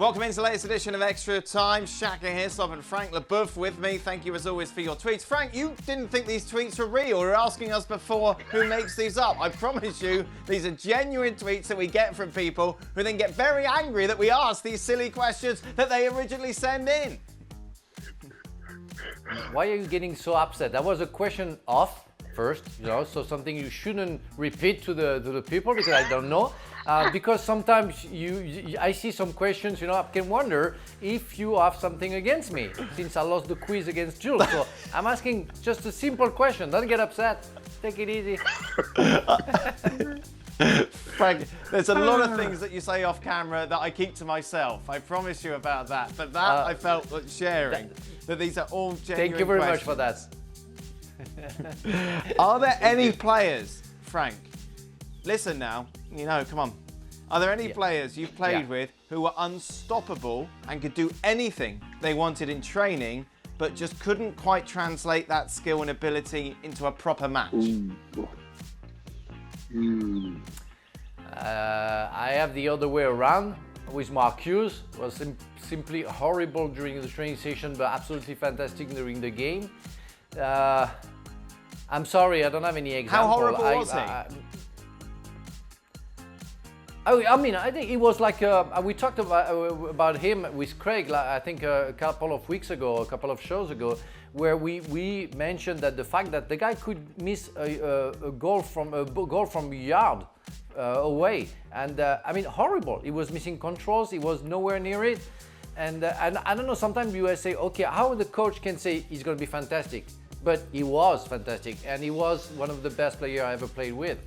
Welcome into the latest edition of Extra Time. Shaka, Hislop and Frank Leboeuf with me. Thank you as always for your tweets. Frank, you didn't think these tweets were real. You were asking us before who makes these up. I promise you, these are genuine tweets that we get from people who then get very angry that we ask these silly questions that they originally send in. Why are you getting so upset? That was a question off first, so something you shouldn't repeat to the people because I don't know. Because sometimes I see some questions, I can wonder if you have something against me since I lost the quiz against Jules. So I'm asking just a simple question. Don't get upset. Take it easy. Frank, there's a lot of things that you say off camera that I keep to myself. I promise you about that. But that I felt like sharing, that these are all genuine Thank you very questions. much for that. Are there any players, Frank? Listen now, come on. Are there any players you've played with who were unstoppable and could do anything they wanted in training, but just couldn't quite translate that skill and ability into a proper match? I have the other way around with Marcus. Was simply horrible during the training session, but absolutely fantastic during the game. I'm sorry, I don't have any example. How horrible was he? I think it was like we talked about him with Craig. I think a couple of weeks ago, a couple of shows ago, where we mentioned that the fact that the guy could miss a goal from a yard away, and horrible. He was missing controls. He was nowhere near it, and I don't know. Sometimes you say, okay, how the coach can say he's going to be fantastic, but he was fantastic, and he was one of the best players I ever played with.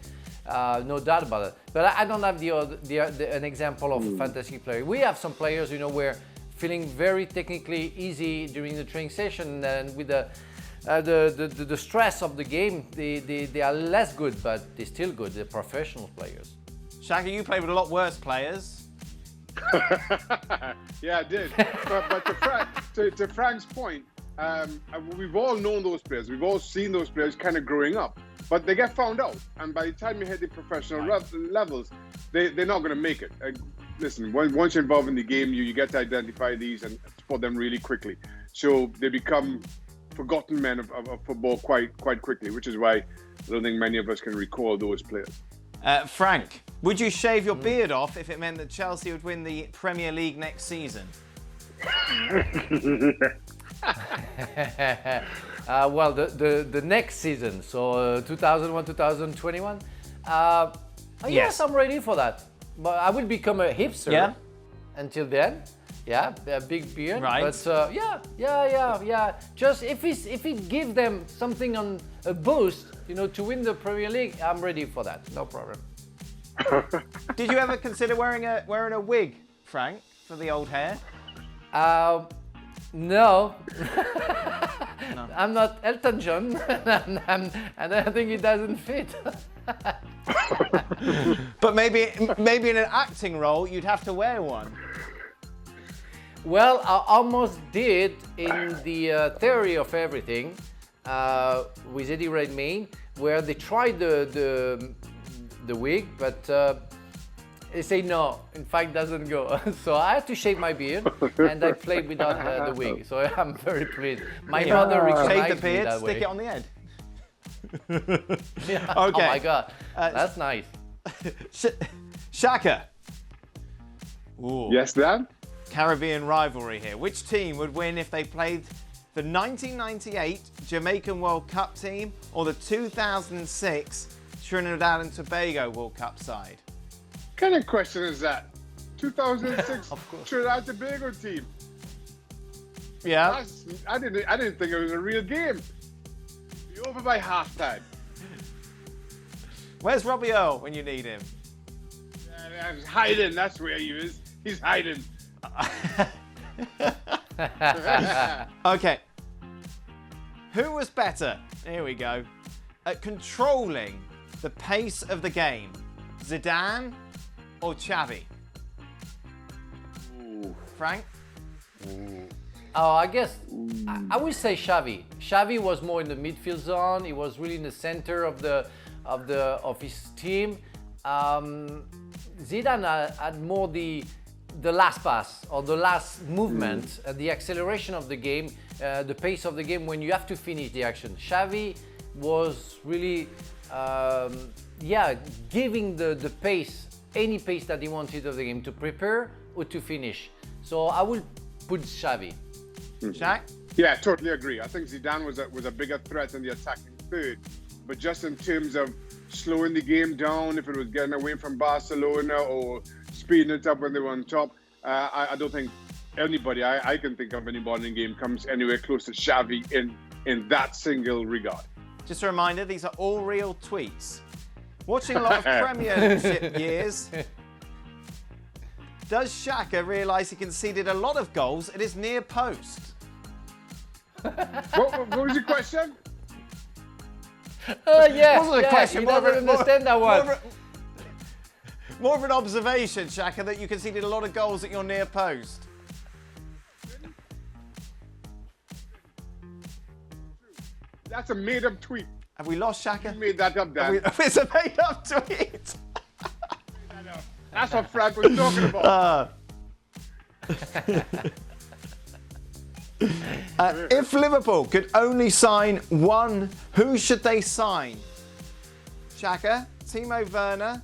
No doubt about it. But I don't have an example of a fantastic player. We have some players, where feeling very technically easy during the training session, and with the stress of the game, they are less good, but they're still good. They're professional players. Shaka, you played with a lot worse players. Yeah, I did. but to Frank's point, we've all known those players. We've all seen those players kind of growing up. But they get found out, and by the time you hit the professional levels, they're not going to make it. Listen, once you're involved in the game, you get to identify these and spot them really quickly. So they become forgotten men of football quite quickly, which is why I don't think many of us can recall those players. Frank, would you shave your beard off if it meant that Chelsea would win the Premier League next season? Well, the next season, so 2001-2021. Yes, I'm ready for that. But I will become a hipster. Yeah. Until then, a big beard. Right. But yeah. Just if it gives them something on a boost, to win the Premier League, I'm ready for that. No problem. Did you ever consider wearing a wig, Frank, for the old hair? No. I'm not Elton John, and I think it doesn't fit. But maybe in an acting role, you'd have to wear one. Well, I almost did in the Theory of Everything with Eddie Redmayne, where they tried the wig, but they say no, in fact, doesn't go. So I had to shave my beard, and I played without the wig. So I'm very pleased. My mother recognized shave the beard, me that stick way. it on the head. Yeah. Okay. Oh my God, that's nice. Shaka. Ooh. Yes, Dan? Caribbean rivalry here. Which team would win if they played the 1998 Jamaican World Cup team or the 2006 Trinidad and Tobago World Cup side? What kind of question is that? 2006 Trinidad and Tobago team. Yeah. I didn't think it was a real game. Be over by halftime. Where's Robbie Earl when you need him? He's hiding. That's where he is. He's hiding. Okay. Who was better? Here we go. At controlling the pace of the game, Zidane or Xavi? Ooh. Frank? Ooh. Oh, I guess I would say Xavi. Xavi was more in the midfield zone. He was really in the center of his team. Zidane had more the the last pass or the last movement, the acceleration of the game, the pace of the game when you have to finish the action. Xavi was really, giving the pace, any pace that he wanted of the game to prepare or to finish. So I will put Xavi. Shaq? Yeah, totally agree. I think Zidane was a bigger threat in the attacking third, but just in terms of slowing the game down, if it was getting away from Barcelona or speeding it up when they were on top, I don't think anybody, I can think of anybody in the game comes anywhere close to Xavi in that single regard. Just a reminder, these are all real tweets. Watching a lot of Premiership years, does Shaka realise he conceded a lot of goals at his near post? What was your question? Yeah, Wasn't a question, he more of doesn't a- understand that one. More of an observation, Shaka, that you conceded a lot of goals at your near post. That's a made-up tweet. Have we lost Shaka? You made that up, Dan. It's a made-up tweet. That's what Frank was talking about. If Liverpool could only sign one, who should they sign? Shaka, Timo, Werner,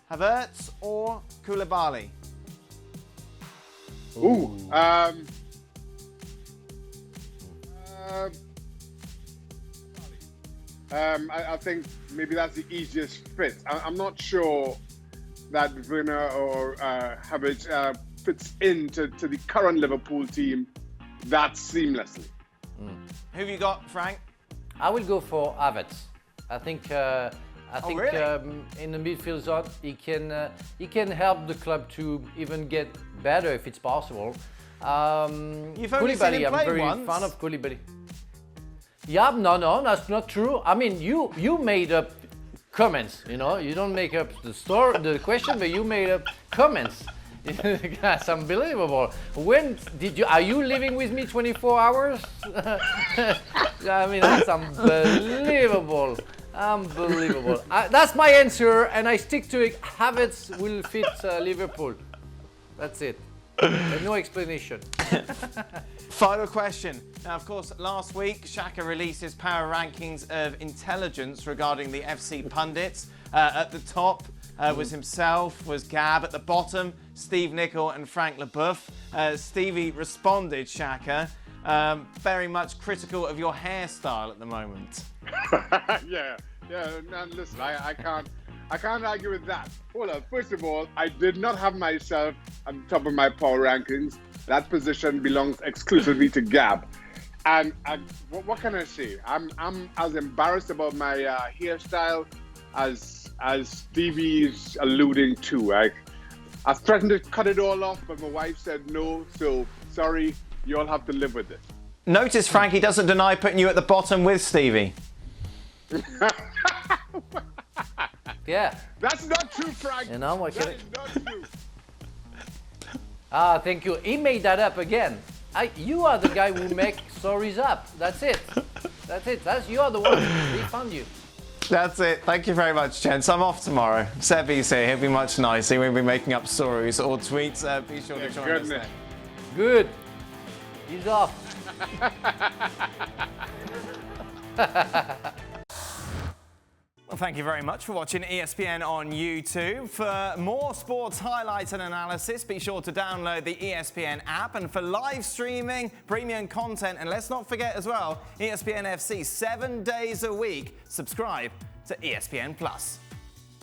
Havertz, or Koulibaly? I think maybe that's the easiest fit. I'm not sure that Werner or Havertz fits into the current Liverpool team that seamlessly. Who have you got, Frank? I will go for Havertz. I think really? In the midfield zone he can help the club to even get better if it's possible. You've only seen him I'm play very once. fan of Koulibaly. Yeah, no, that's not true. I mean, you made up comments. You know, you don't make up the question, but you made up comments. That's unbelievable. When did you? Are you living with me 24 hours? I mean, that's unbelievable. Unbelievable. That's my answer, and I stick to it. Havertz will fit Liverpool. That's it. No explanation. Final question. Now, of course, last week, Shaka released his power rankings of intelligence regarding the FC pundits. At the top was himself, was Gab. At the bottom, Steve Nicol and Frank Leboeuf. Stevie responded, Shaka, very much critical of your hairstyle at the moment. yeah. And listen, I can't argue with that. Hold on. First of all, I did not have myself on top of my power rankings. That position belongs exclusively to Gab. And what can I say? I'm as embarrassed about my hairstyle as Stevie's alluding to. I threatened to cut it all off, but my wife said no. So sorry, you all have to live with it. Notice Frankie doesn't deny putting you at the bottom with Stevie. Yeah. That's not true, Frank. You know what? That is not true. Thank you. He made that up again. You are the guy who makes stories up. That's it. You are the one. We found you. That's it. Thank you very much, gents. I'm off tomorrow. Sebi's here. He'll be much nicer. He won't be making up stories or tweets. Be sure to join us then. Good. He's off. Well, thank you very much for watching ESPN on YouTube. For more sports highlights and analysis, be sure to download the ESPN app. And for live streaming, premium content, and let's not forget as well, ESPN FC 7 days a week. Subscribe to ESPN Plus.